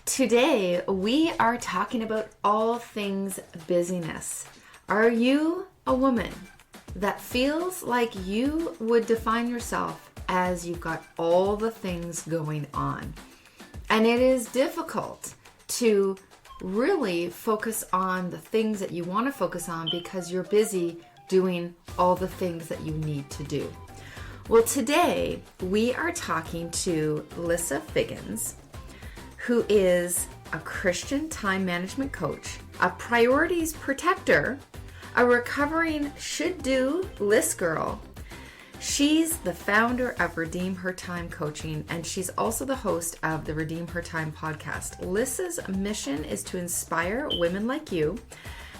Today, we are talking about all things busyness. Are you a woman that feels like you would define yourself as you've got all the things going on? And it is difficult to really focus on the things that you want to focus on because you're busy doing all the things that you need to do. Well, today we are talking to Lissa Figgins, who is a Christian time management coach, a priorities protector, a recovering should-do list girl. She's the founder of Redeem Her Time Coaching, and she's also the host of the Redeem Her Time podcast. Lissa's mission is to inspire women like you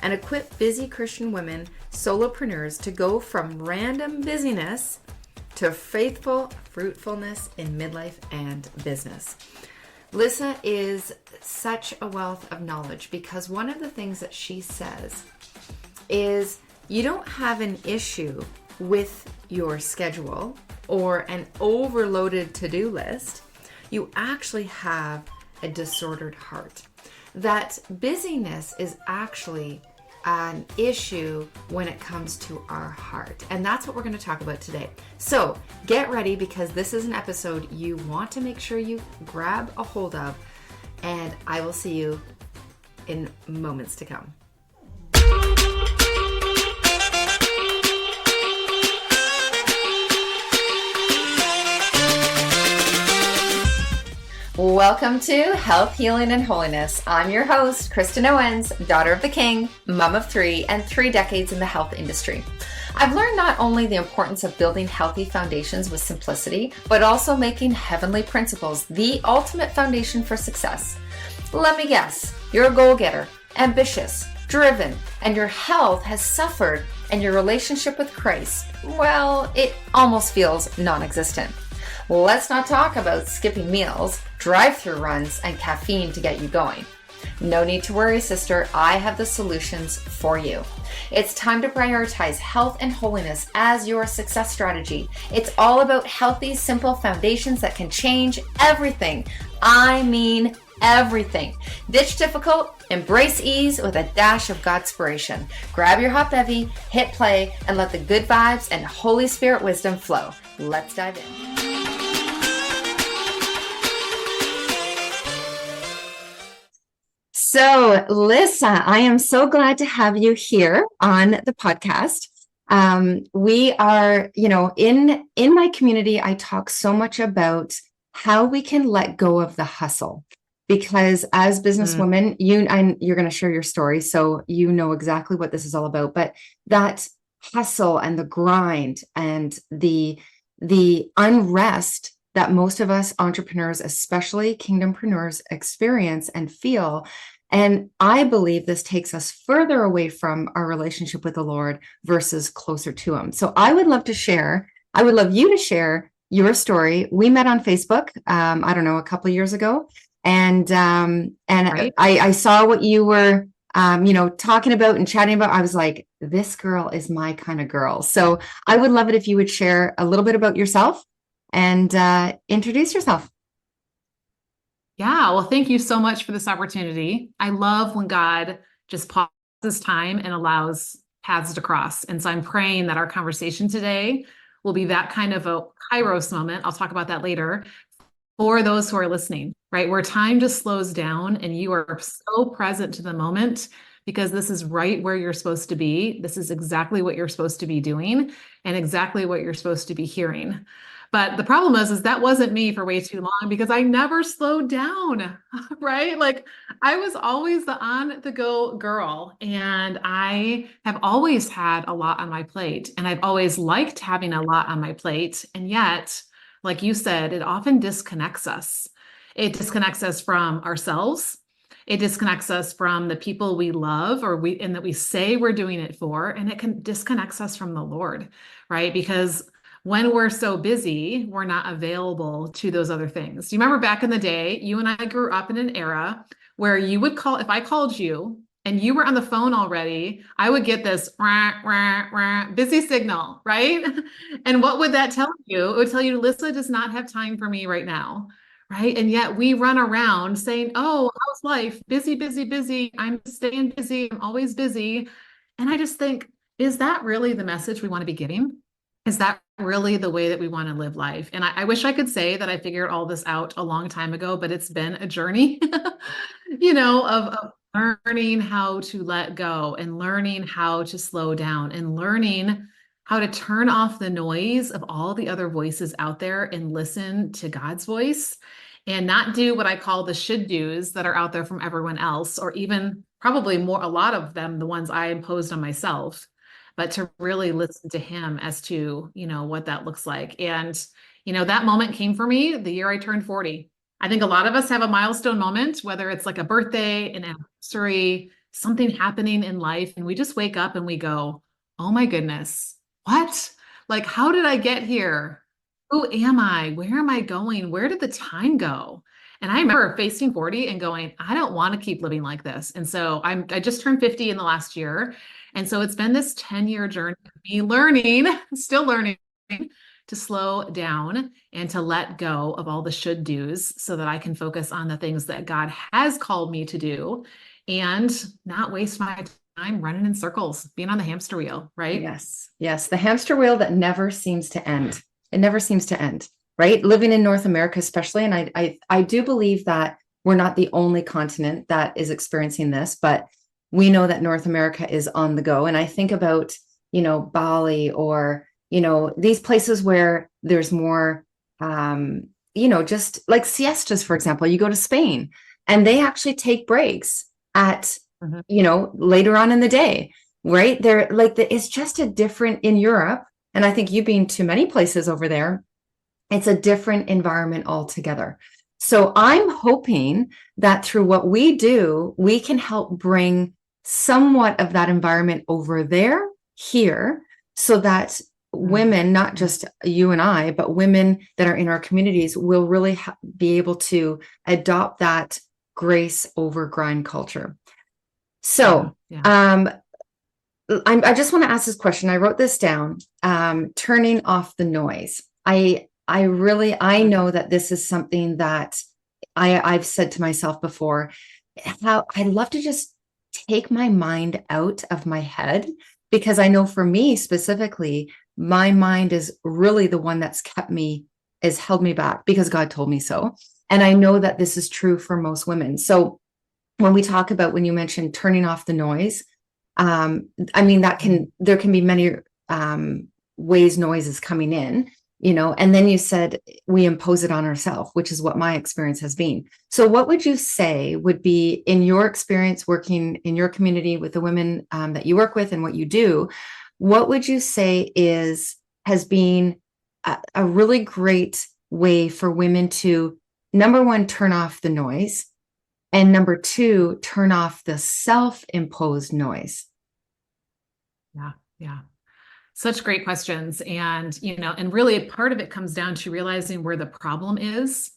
and equip busy Christian women, solopreneurs, to go from random busyness to faithful fruitfulness in midlife and business. Lissa is such a wealth of knowledge because one of the things that she says is you don't have an issue with your schedule or an overloaded to-do list. You actually have a disordered heart. That busyness is actually an issue when it comes to our heart. And that's what we're going to talk about today. So get ready because this is an episode you want to make sure you grab a hold of. And I will see you in moments to come. Welcome to Health, Healing, and Holiness. I'm your host, Kristen Owens, daughter of the King, mom of 3, and 3 decades in the health industry. I've learned not only the importance of building healthy foundations with simplicity, but also making heavenly principles the ultimate foundation for success. Let me guess, you're a goal-getter, ambitious, driven, and your health has suffered, and your relationship with Christ, well, it almost feels non-existent. Let's not talk about skipping meals, drive-through runs, and caffeine to get you going. No need to worry, sister. I have the solutions for you. It's time to prioritize health and holiness as your success strategy. It's all about healthy, simple foundations that can change everything. I mean everything. Ditch difficult, embrace ease with a dash of Godspiration. Grab your hot bevy, hit play, and let the good vibes and Holy Spirit wisdom flow. Let's dive in. So, Lissa, I am so glad to have you here on the podcast. We are, in my community, I talk so much about how we can let go of the hustle. Because as businesswomen, you're going to share your story, so you know exactly what this is all about. But that hustle and the grind and the unrest that most of us entrepreneurs, especially kingdompreneurs, experience and feel. And I believe this takes us further away from our relationship with the Lord versus closer to Him. So I would love you to share your story. We met on Facebook, I don't know, a couple of years ago. And right. I saw what you were, talking about and chatting about. I was like, this girl is my kind of girl. So I would love it if you would share a little bit about yourself and introduce yourself. Yeah, well, thank you so much for this opportunity. I love when God just pauses time and allows paths to cross. And so I'm praying that our conversation today will be that kind of a Kairos moment. I'll talk about that later for those who are listening, right? Where time just slows down and you are so present to the moment because this is right where you're supposed to be. This is exactly what you're supposed to be doing and exactly what you're supposed to be hearing. But the problem is that wasn't me for way too long because I never slowed down, right? Like I was always the on the go girl and I have always had a lot on my plate and I've always liked having a lot on my plate. And yet, like you said, it often disconnects us. It disconnects us from ourselves. It disconnects us from the people we love and that we say we're doing it for, and it disconnects us from the Lord, right? Because when we're so busy, we're not available to those other things. You remember back in the day, you and I grew up in an era where you would call, if I called you and you were on the phone already, I would get this rah, rah, rah, busy signal, right? And what would that tell you? It would tell you, Lissa does not have time for me right now, right? And yet we run around saying, oh, how's life? Busy, busy, busy. I'm staying busy. I'm always busy. And I just think, is that really the message we want to be getting? Is that really the way that we want to live life? And I wish I could say that I figured all this out a long time ago, but it's been a journey, of learning how to let go and learning how to slow down and learning how to turn off the noise of all the other voices out there and listen to God's voice and not do what I call the should do's that are out there from everyone else, or even probably more, a lot of them, the ones I imposed on myself, but to really listen to him as to, what that looks like. And, that moment came for me the year I turned 40. I think a lot of us have a milestone moment, whether it's like a birthday, an anniversary, something happening in life, and we just wake up and we go, oh my goodness, what? Like, how did I get here? Who am I? Where am I going? Where did the time go? And I remember facing 40 and going, I don't want to keep living like this. And so I just turned 50 in the last year. And so it's been this 10-year journey of me learning, still learning to slow down and to let go of all the should do's so that I can focus on the things that God has called me to do and not waste my time running in circles, being on the hamster wheel, right? Yes. Yes. The hamster wheel that never seems to end. It never seems to end, right? Living in North America, especially. And I do believe that we're not the only continent that is experiencing this, but we know that North America is on the go. And I think about, Bali or, these places where there's more, just like siestas, for example. You go to Spain and they actually take breaks at, later on in the day, right? They're like, it's just a different in Europe. And I think you've been to many places over there. It's a different environment altogether. So I'm hoping that through what we do, we can help bring somewhat of that environment over there, here, so that women, not just you and I, but women that are in our communities will really be able to adopt that grace over grind culture. So, I just want to ask this question. I wrote this down. Turning off the noise. I know that this is something that I've said to myself before. How I'd love to just take my mind out of my head, because I know for me specifically, my mind is really the one that's held me back because God told me so. And I know that this is true for most women. So when you mentioned turning off the noise, there can be many ways noise is coming in, and then you said we impose it on ourselves, which is what my experience has been. So what would you say would be, in your experience working in your community with the women that you work with and what you do, what would you say has been a really great way for women to, number one, turn off the noise, and number two, turn off the self-imposed noise? Yeah. Such great questions. And, and really part of it comes down to realizing where the problem is.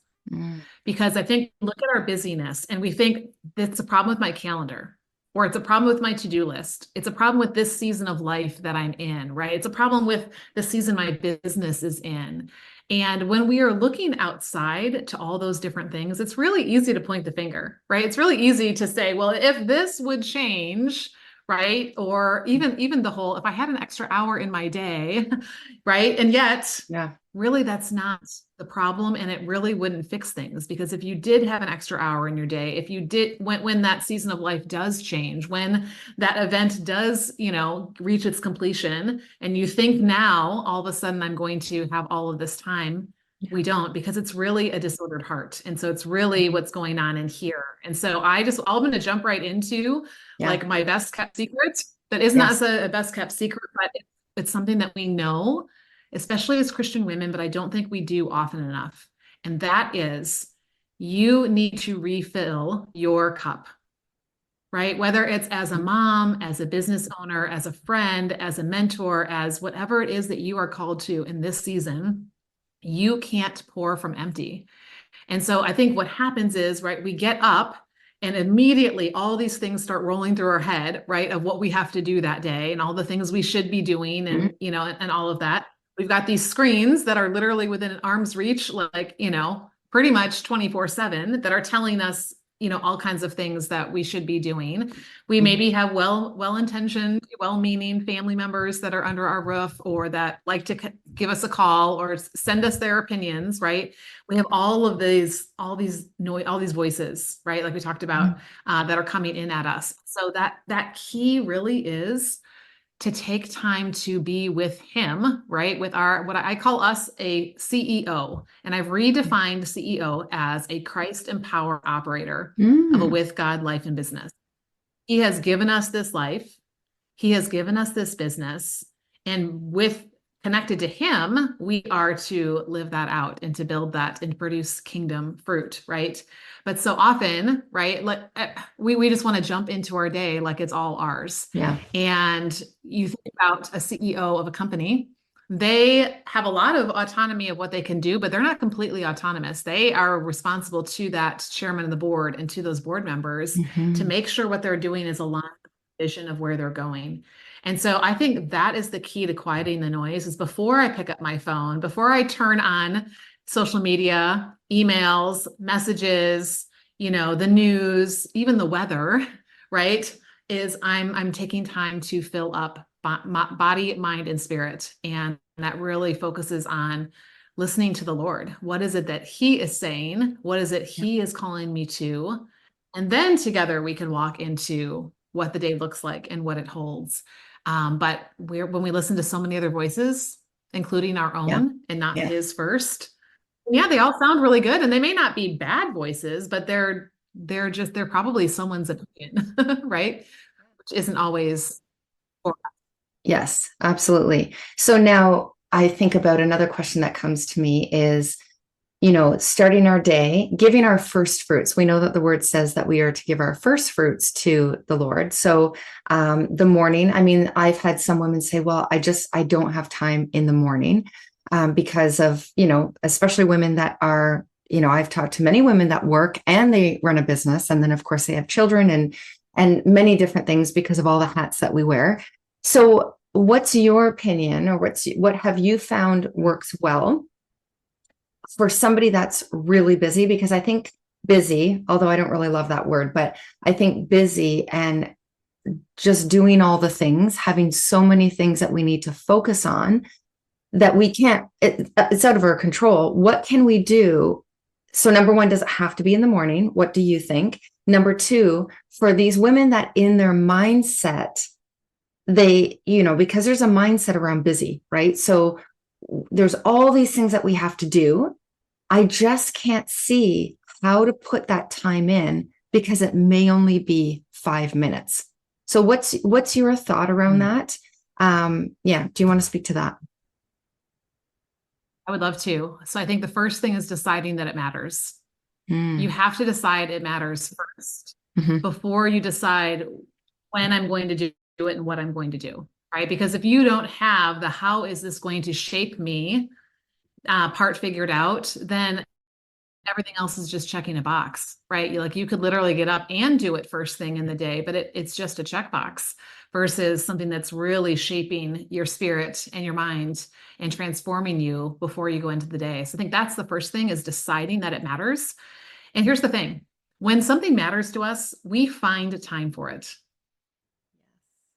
Because I think, look at our busyness and we think it's a problem with my calendar, or it's a problem with my to-do list. It's a problem with this season of life that I'm in, right? It's a problem with the season my business is in. And when we are looking outside to all those different things, it's really easy to point the finger, right? It's really easy to say, well, if this would change, right? Or even the whole, if I had an extra hour in my day, right? And yet, really that's not the problem. And it really wouldn't fix things, because if you did have an extra hour in your day, if you did, when that season of life does change, when that event does, reach its completion, and you think now, all of a sudden I'm going to have all of this time, we don't, because it's really a disordered heart. And so it's really what's going on in here. And so I'm going to jump right into like my best kept secret. That is not a best kept secret, but it's something that we know, especially as Christian women, but I don't think we do often enough. And that is, you need to refill your cup, right? Whether it's as a mom, as a business owner, as a friend, as a mentor, as whatever it is that you are called to in this season, you can't pour from empty. And so I think what happens is, right, we get up and immediately all these things start rolling through our head, right, of what we have to do that day and all the things we should be doing and, and all of that. We've got these screens that are literally within an arm's reach, like, pretty much 24/7 that are telling us, all kinds of things that we should be doing. We maybe have well-intentioned, well-meaning family members that are under our roof or that like to give us a call or send us their opinions, right? We have all these voices, right? Like we talked about, that are coming in at us. So that key really is to take time to be with him, right? With what I call us a CEO. And I've redefined CEO as a Christ empowered operator of a with God life and business. He has given us this life. He has given us this business. And with connected to him, we are to live that out and to build that and produce kingdom fruit, right? But so often, right, we just want to jump into our day like it's all ours. Yeah. And you think about a CEO of a company, they have a lot of autonomy of what they can do, but they're not completely autonomous. They are responsible to that chairman of the board and to those board members to make sure what they're doing is aligned with the vision of where they're going. And so I think that is the key to quieting the noise is before I pick up my phone, before I turn on social media, emails, messages, the news, even the weather, right? Is I'm taking time to fill up body, mind, and spirit. And that really focuses on listening to the Lord. What is it that he is saying? What is it he is calling me to? And then together we can walk into what the day looks like and what it holds. But when we listen to so many other voices, including our own and not his first, they all sound really good. And they may not be bad voices, but they're probably someone's opinion, right? Which isn't always for us. Yes, absolutely. So now I think about another question that comes to me is, starting our day, giving our first fruits. We know that the word says that we are to give our first fruits to the Lord. So the morning, I've had some women say, well, I don't have time in the morning because of, especially women that are, I've talked to many women that work and they run a business. And then of course they have children and many different things because of all the hats that we wear. So what's your opinion or what have you found works well for somebody that's really busy? Because I think busy, although I don't really love that word, but I think busy and just doing all the things, having so many things that we need to focus on that we can't, it's out of our control. What can we do? So number one, does it have to be in the morning? What do you think? Number two, for these women that in their mindset, they, because there's a mindset around busy, right? So there's all these things that we have to do. I just can't see how to put that time in because it may only be 5 minutes. So what's your thought around that? Do you want to speak to that? I would love to. So I think the first thing is deciding that it matters. You have to decide it matters first before you decide when I'm going to do it and what I'm going to do, right? Because if you don't have the how is this going to shape me part figured out, then everything else is just checking a box, right? You could literally get up and do it first thing in the day, but it's just a checkbox versus something that's really shaping your spirit and your mind and transforming you before you go into the day. So I think that's the first thing is deciding that it matters. And here's the thing, when something matters to us, we find time for it.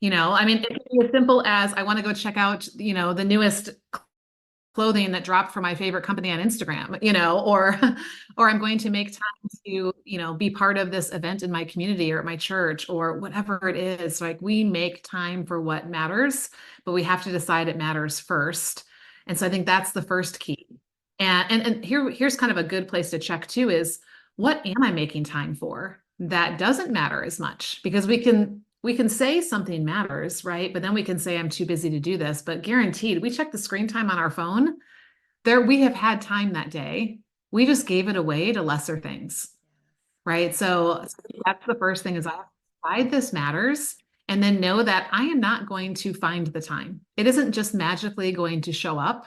It can be as simple as I want to go check out, the newest clothing that dropped for my favorite company on Instagram, or I'm going to make time to, be part of this event in my community or at my church or whatever it is. Like we make time for what matters, but we have to decide it matters first. And so I think that's the first key. And here's kind of a good place to check too is what am I making time for that doesn't matter as much? Because we can say something matters, right? But then we can say, I'm too busy to do this, but guaranteed, we check the screen time on our phone we have had time that day. We just gave it away to lesser things, right? So that's the first thing is I decide this matters and then know that I am not going to find the time. It isn't just magically going to show up.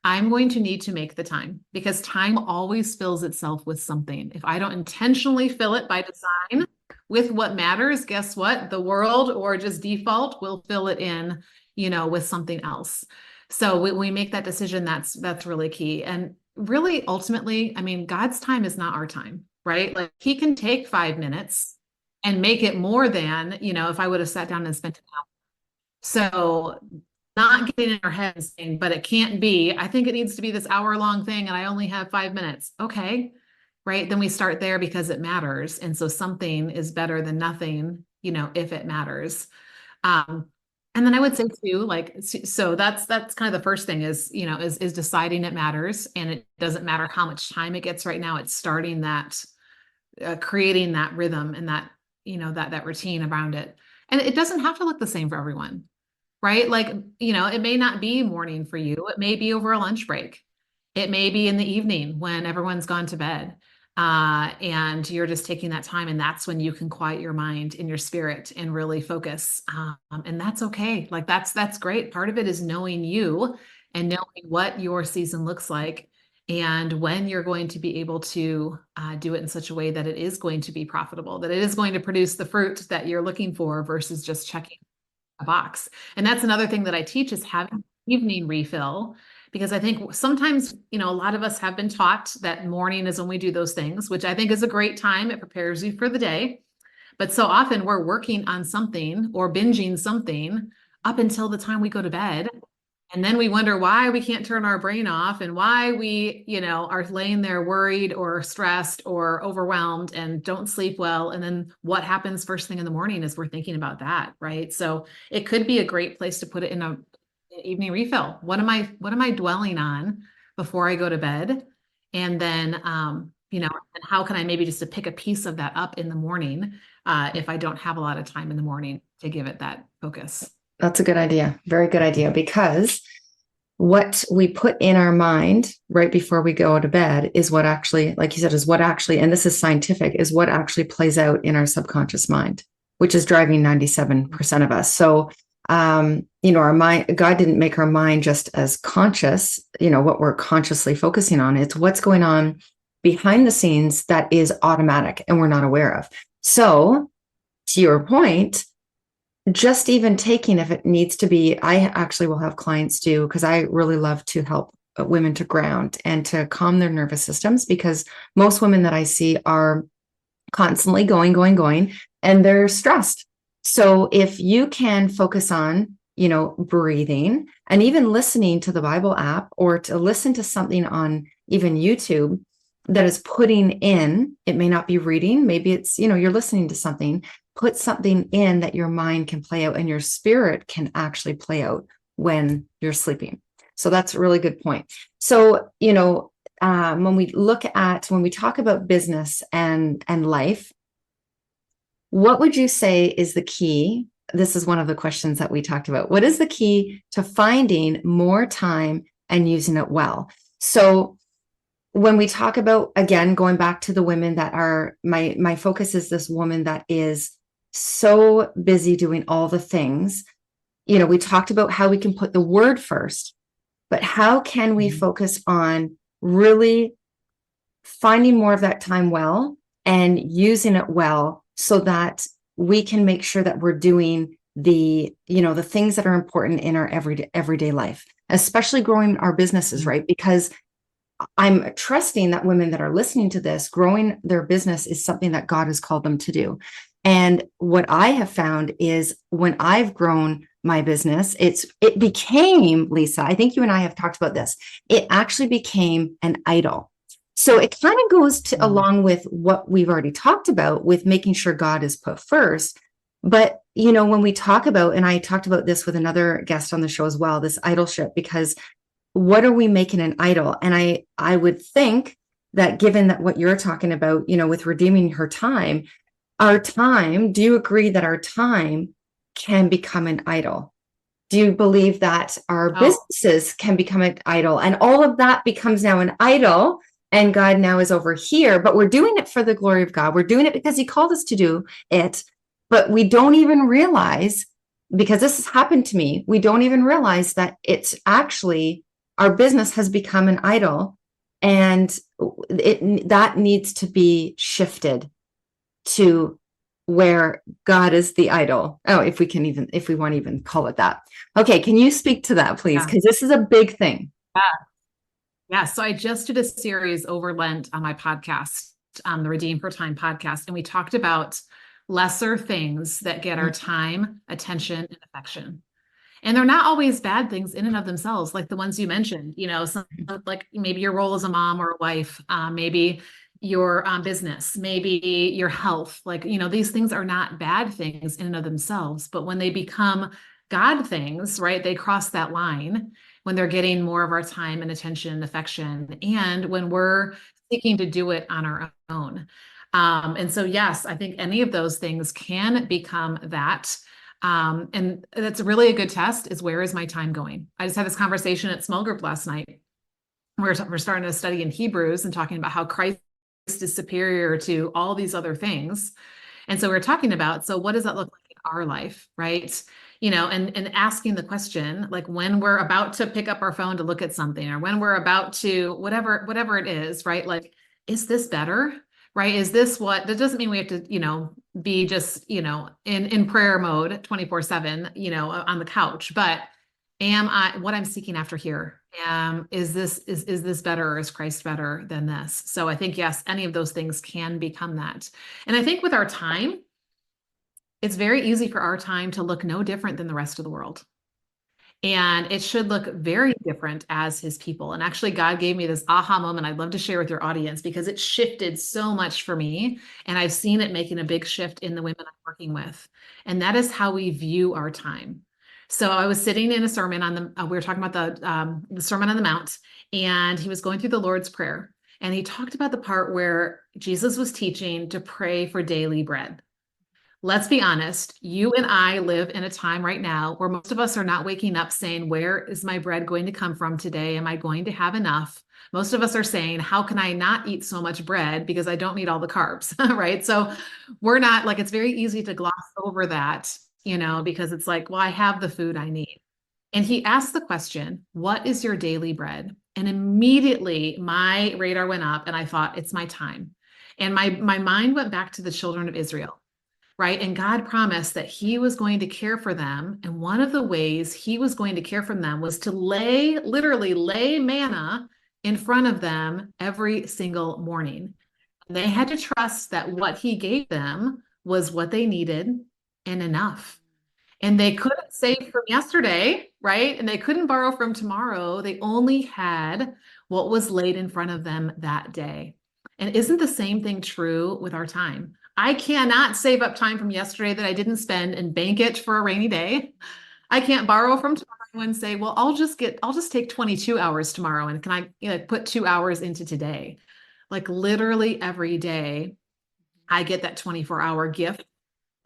I'm going to need to make the time because time always fills itself with something. If I don't intentionally fill it by design with what matters, guess what? The world or just default will fill it in, with something else. So we make that decision. That's really key. And really ultimately, I mean, God's time is not our time, right? Like he can take 5 minutes and make it more than, if I would have sat down and spent an hour. So not getting in our head and saying, but it can't be, I think it needs to be this hour-long thing and I only have 5 minutes. Okay. Right. Then we start there because it matters. And so something is better than nothing, if it matters. Um, and then I would say too, like, so that's kind of the first thing is, is deciding it matters. And it doesn't matter how much time it gets right now. It's starting that, creating that rhythm and that, that routine around it. And it doesn't have to look the same for everyone, right? Like, it may not be morning for you. It may be over a lunch break. It may be in the evening when everyone's gone to bed. And you're just taking that time, and that's when you can quiet your mind and your spirit and really focus. And that's okay. Like that's great. Part of it is knowing you and knowing what your season looks like and when you're going to be able to do it in such a way that it is going to be profitable, that it is going to produce the fruit that you're looking for versus just checking a box. And that's another thing that I teach is having evening refill, because I think sometimes, a lot of us have been taught that morning is when we do those things, which I think is a great time. It prepares you for the day. But so often we're working on something or binging something up until the time we go to bed. And then we wonder why we can't turn our brain off and why we, are laying there worried or stressed or overwhelmed and don't sleep well. And then what happens first thing in the morning is we're thinking about that, right? So it could be a great place to put it in an evening refill. What am I dwelling on before I go to bed? And then, and how can I maybe just to pick a piece of that up in the morning if I don't have a lot of time in the morning to give it that focus. That's a good idea. Very good idea, because what we put in our mind right before we go to bed is what actually, like you said, and this is scientific, is what actually plays out in our subconscious mind, which is driving 97% of us. So, our mind, God didn't make our mind just as conscious, what we're consciously focusing on. It's what's going on behind the scenes that is automatic and we're not aware of. So, to your point, just even taking, if it needs to be, I actually will have clients do, because I really love to help women to ground and to calm their nervous systems, because most women that I see are constantly going, and they're stressed. So if you can focus on, breathing and even listening to the Bible app or to listen to something on even YouTube that is putting in, it may not be reading, maybe it's, you're listening to something, put something in that your mind can play out and your spirit can actually play out when you're sleeping. So that's a really good point. So, when we talk about business and life, what would you say is the key? This is one of the questions that we talked about. What is the key to finding more time and using it well? So when we talk about, again, going back to the women that are, my focus is this woman that is so busy doing all the things. We talked about how we can put the word first, but how can we focus on really finding more of that time well and using it well so that we can make sure that we're doing the things that are important in our everyday life, especially growing our businesses, right? Because I'm trusting that women that are listening to this, growing their business is something that God has called them to do. And what I have found is when I've grown my business, it became, Lissa, I think you and I have talked about this, it actually became an idol. So it kind of goes along with what we've already talked about with making sure God is put first. But, when we talk about, and I talked about this with another guest on the show as well, this idolship, because what are we making an idol? And I would think that given that what you're talking about, with redeeming our time, do you agree that our time can become an idol? Do you believe that our businesses can become an idol and all of that becomes now an idol and God now is over here, but we're doing it for the glory of God. We're doing it because he called us to do it, but we don't even realize, because this has happened to me, we don't even realize that it's actually our business has become an idol, and that needs to be shifted to where God is the idol. Oh, if we want to even call it that. Okay. Can you speak to that, please? Because this is a big thing. Yeah. Yeah, so I just did a series over Lent on my podcast, the Redeem for Time podcast, and we talked about lesser things that get our Mm. time, attention, and affection. And they're not always bad things in and of themselves, like the ones you mentioned, some, like maybe your role as a mom or a wife, maybe your business, maybe your health. Like, these things are not bad things in and of themselves, but when they become God things, right, they cross that line when they're getting more of our time and attention and affection, and when we're seeking to do it on our own. And so, yes, I think any of those things can become that. And that's really a good test is where is my time going? I just had this conversation at small group last night. We're starting to study in Hebrews and talking about how Christ is superior to all these other things. And so we're talking about, so what does that look like in our life, right? And asking the question, like when we're about to pick up our phone to look at something, or when we're about to whatever it is, right? Like, is this better? Right? Is this what that doesn't mean we have to, be just, in prayer mode 24/7, on the couch, but am I what I'm seeking after here? Is this better, or is Christ better than this? So I think yes, any of those things can become that. And I think with our time, it's very easy for our time to look no different than the rest of the world. And it should look very different as his people. And actually, God gave me this aha moment I'd love to share with your audience because it shifted so much for me. And I've seen it making a big shift in the women I'm working with. And that is how we view our time. So I was sitting in a sermon we were talking about the Sermon on the Mount, and he was going through the Lord's Prayer. And he talked about the part where Jesus was teaching to pray for daily bread. Let's be honest, you and I live in a time right now where most of us are not waking up saying, where is my bread going to come from today? Am I going to have enough? Most of us are saying, how can I not eat so much bread because I don't need all the carbs, right? So we're not like, it's very easy to gloss over that, because it's like, well, I have the food I need. And he asked the question, what is your daily bread? And immediately my radar went up and I thought, it's my time. And my mind went back to the children of Israel, right? And God promised that he was going to care for them. And one of the ways he was going to care for them was to literally lay manna in front of them every single morning. And they had to trust that what he gave them was what they needed and enough. And they couldn't save from yesterday, right? And they couldn't borrow from tomorrow. They only had what was laid in front of them that day. And isn't the same thing true with our time? I cannot save up time from yesterday that I didn't spend and bank it for a rainy day. I can't borrow from tomorrow and say, well, I'll just take 22 hours tomorrow and can I, put 2 hours into today? Like literally every day, I get that 24-hour gift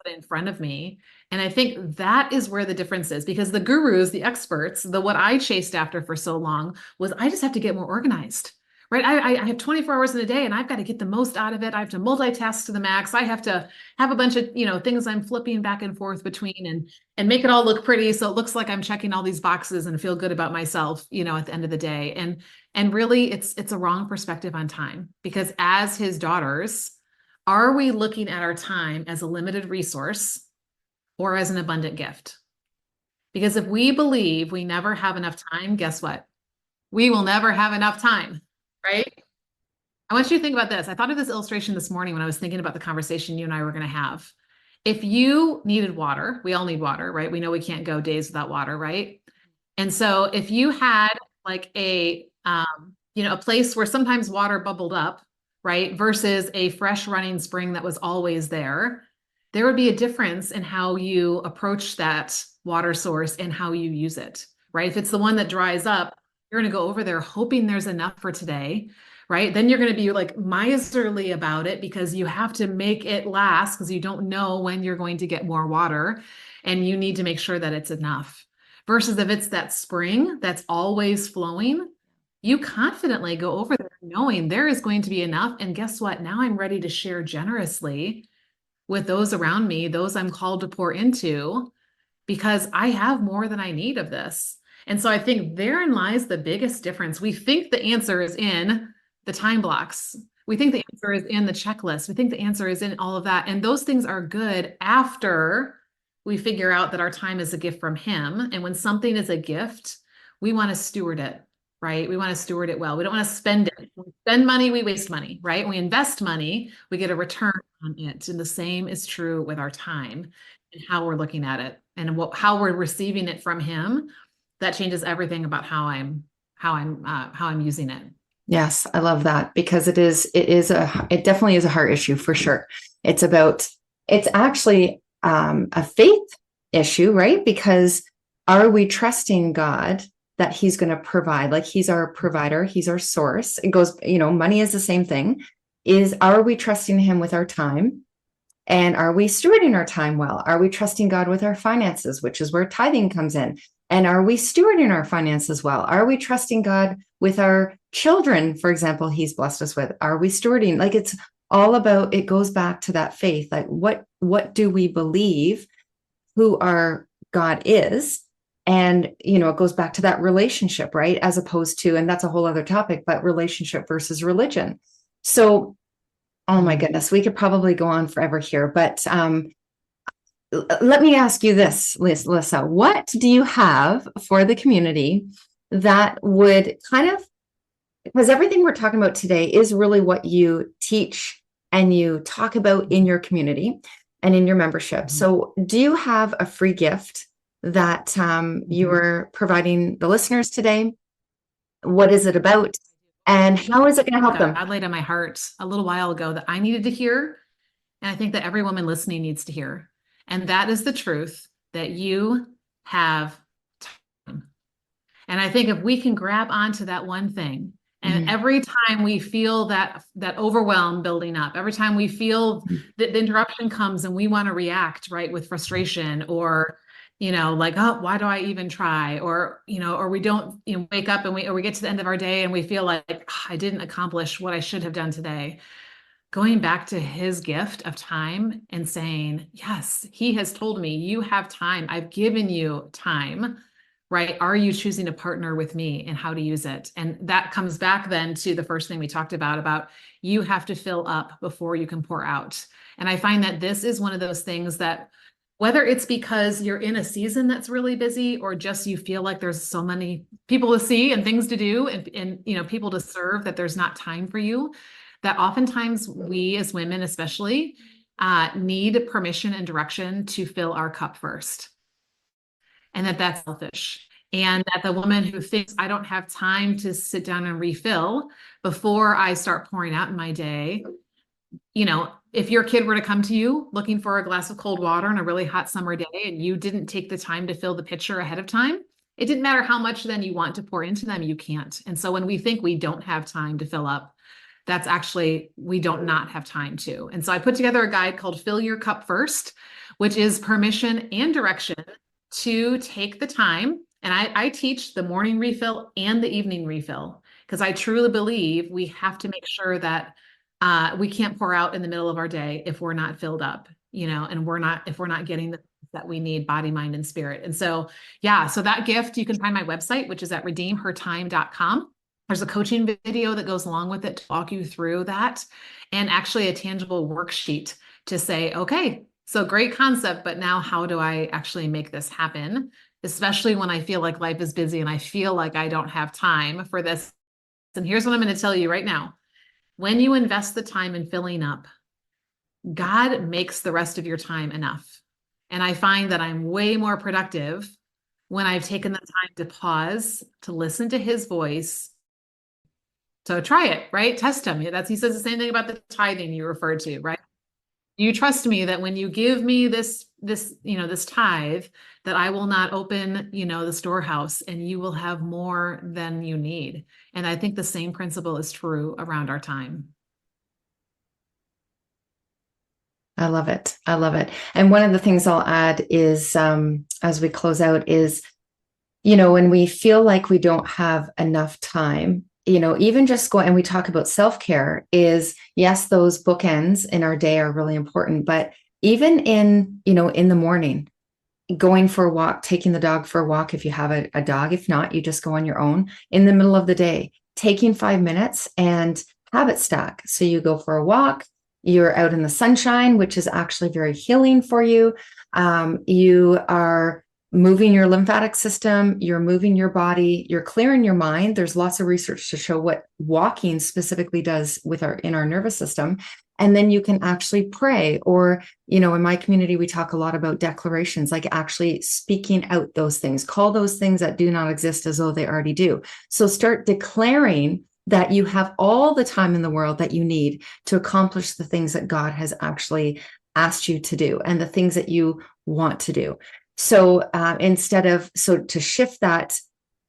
put in front of me. And I think that is where the difference is because the gurus, the experts, what I chased after for so long was I just have to get more organized, right? I have 24 hours in a day and I've got to get the most out of it. I have to multitask to the max. I have to have a bunch of, things I'm flipping back and forth between and make it all look pretty. So it looks like I'm checking all these boxes and feel good about myself, at the end of the day. And really it's a wrong perspective on time because as his daughters, are we looking at our time as a limited resource or as an abundant gift? Because if we believe we never have enough time, guess what? We will never have enough time, right? I want you to think about this. I thought of this illustration this morning when I was thinking about the conversation you and I were going to have. If you needed water, we all need water, right? We know we can't go days without water, right? And so if you had like a place where sometimes water bubbled up, right, versus a fresh running spring that was always there would be a difference in how you approach that water source and how you use it, right? If it's the one that dries up, you're going to go over there hoping there's enough for today, right? Then you're going to be like miserly about it because you have to make it last because you don't know when you're going to get more water and you need to make sure that it's enough. Versus if it's that spring that's always flowing, you confidently go over there knowing there is going to be enough. And guess what? Now I'm ready to share generously with those around me, those I'm called to pour into, because I have more than I need of this. And so I think therein lies the biggest difference. We think the answer is in the time blocks. We think the answer is in the checklist. We think the answer is in all of that. And those things are good after we figure out that our time is a gift from him. And when something is a gift, we want to steward it. right? We want to steward it well. We don't want to spend it. When we spend money, we waste money, right? When we invest money, we get a return on it. And the same is true with our time and how we're looking at it and how we're receiving it from him. That changes everything about how I'm using it. Yes, I love that because it definitely is a heart issue for sure. It's actually a faith issue, right? Because are we trusting God that he's going to provide? Like he's our provider, he's our source. It goes, money is the same thing. Are we trusting him with our time? And are we stewarding our time well? Are we trusting God with our finances, which is where tithing comes in? And are we stewarding our finances well? Are we trusting God with our children, for example, he's blessed us with? Are we stewarding? Like it's all about, it goes back to that faith. Like what do we believe who our God is? And, it goes back to that relationship, right? As opposed to, and that's a whole other topic, but relationship versus religion. So, oh my goodness, we could probably go on forever here, but let me ask you this, Lissa, what do you have for the community that would because everything we're talking about today is really what you teach and you talk about in your community and in your membership. So do you have a free gift that you are providing the listeners today? What is it about? And how is it going to help them? God laid on my heart a little while ago that I needed to hear. And I think that every woman listening needs to hear. And that is the truth that you have time. And I think if we can grab onto that one thing, and every time we feel that overwhelm building up, every time we feel that the interruption comes and we want to react, right, with frustration or, like, oh, why do I even try? Or, or we don't wake up and we get to the end of our day and we feel like I didn't accomplish what I should have done today. Going back to his gift of time and saying, yes, he has told me you have time. I've given you time, right? Are you choosing to partner with me and how to use it? And that comes back then to the first thing we talked about you have to fill up before you can pour out. And I find that this is one of those things that whether it's because you're in a season that's really busy or just you feel like there's so many people to see and things to do and people to serve that there's not time for you, that oftentimes we as women especially need permission and direction to fill our cup first. And that's selfish. And that the woman who thinks I don't have time to sit down and refill before I start pouring out in my day, if your kid were to come to you looking for a glass of cold water on a really hot summer day and you didn't take the time to fill the pitcher ahead of time, it didn't matter how much then you want to pour into them, you can't. And so when we think we don't have time to fill up, that's actually, we don't not have time to. And so I put together a guide called Fill Your Cup First, which is permission and direction to take the time. And I teach the morning refill and the evening refill, because I truly believe we have to make sure that we can't pour out in the middle of our day if we're not filled up, and if we're not getting the that we need, body, mind, and spirit. And so, so that gift, you can find my website, which is at redeemhertime.com. There's a coaching video that goes along with it to walk you through that, and actually a tangible worksheet to say, okay, so great concept, but now how do I actually make this happen? Especially when I feel like life is busy and I feel like I don't have time for this. And here's what I'm going to tell you right now. When you invest the time in filling up, God makes the rest of your time enough. And I find that I'm way more productive when I've taken the time to pause, to listen to his voice. So try it, right? Test him. He says the same thing about the tithing you referred to, right? You trust me that when you give me this tithe, that I will not open, the storehouse, and you will have more than you need. And I think the same principle is true around our time. I love it. I love it. And one of the things I'll add is, as we close out is, when we feel like we don't have enough time, even just go, and we talk about self-care is, yes, those bookends in our day are really important, but even in the morning, going for a walk, taking the dog for a walk, if you have a dog, if not, you just go on your own in the middle of the day, taking 5 minutes and habit stack. So you go for a walk, you're out in the sunshine, which is actually very healing for you. You are moving your lymphatic system, you're moving your body, you're clearing your mind. There's lots of research to show what walking specifically does with in our nervous system. And then you can actually pray, or, in my community, we talk a lot about declarations, like actually speaking out those things. Call those things that do not exist as though they already do. So start declaring that you have all the time in the world that you need to accomplish the things that God has actually asked you to do and the things that you want to do. So to shift that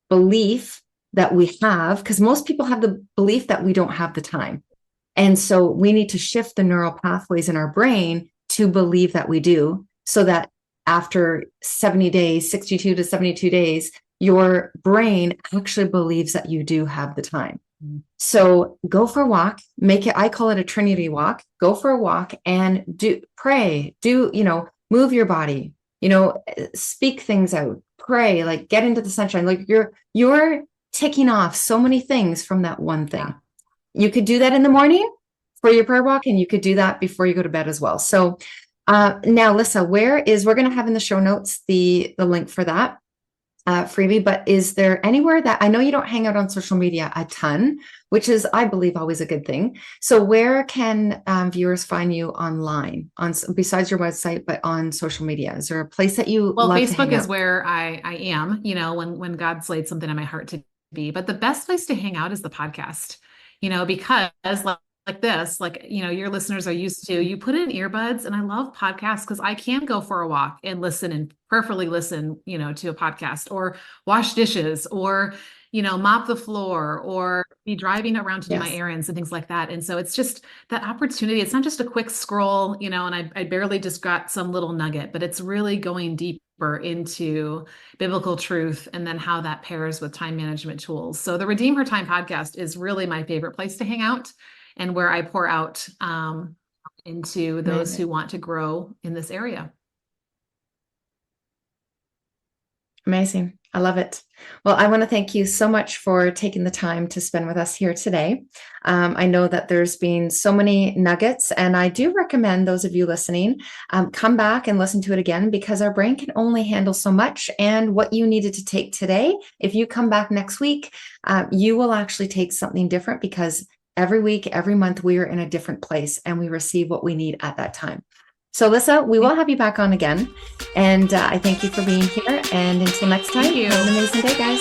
belief that we have, because most people have the belief that we don't have the time. And so we need to shift the neural pathways in our brain to believe that we do, so that after 70 days, 62 to 72 days, your brain actually believes that you do have the time. So go for a walk, I call it a Trinity walk. Go for a walk and pray, move your body, speak things out, pray, like get into the sunshine. Like you're ticking off so many things from that one thing. You could do that in the morning for your prayer walk, and you could do that before you go to bed as well. So now, Lissa, we're going to have in the show notes the link for that freebie, but is there anywhere that, I know you don't hang out on social media a ton, which is, I believe, always a good thing. So where can viewers find you online, besides your website, but on social media? Is there a place that you love Facebook to hang is out? where I am, when God's laid something on my heart to be, but the best place to hang out is the podcast, because like this, your listeners are used to, you put in earbuds, and I love podcasts because I can go for a walk and listen, and prayerfully listen, to a podcast, or wash dishes, or, mop the floor, or be driving around to do my errands and things like that. And so it's just that opportunity. It's not just a quick scroll, and I barely just got some little nugget, but it's really going deeper into biblical truth, and then how that pairs with time management tools. So the Redeem Her Time podcast is really my favorite place to hang out, and where I pour out into those who want to grow in this area. Amazing. I love it. Well, I want to thank you so much for taking the time to spend with us here today. I know that there's been so many nuggets, and I do recommend those of you listening, come back and listen to it again, because our brain can only handle so much. And what you needed to take today, if you come back next week, you will actually take something different, because every week, every month, we are in a different place, and we receive what we need at that time. So, Lissa, we will have you back on again. And I thank you for being here. And until next time, have an amazing day, guys.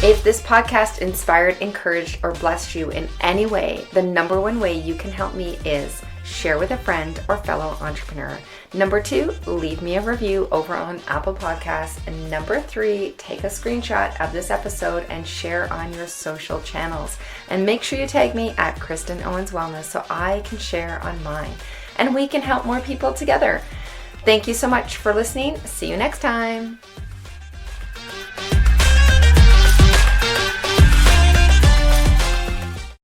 If this podcast inspired, encouraged, or blessed you in any way, the number one way you can help me is share with a friend or fellow entrepreneur. Number 2, leave me a review over on Apple Podcasts. And number 3, take a screenshot of this episode and share on your social channels. And make sure you tag me at Kristen Owens Wellness so I can share on mine, and we can help more people together. Thank you so much for listening. See you next time.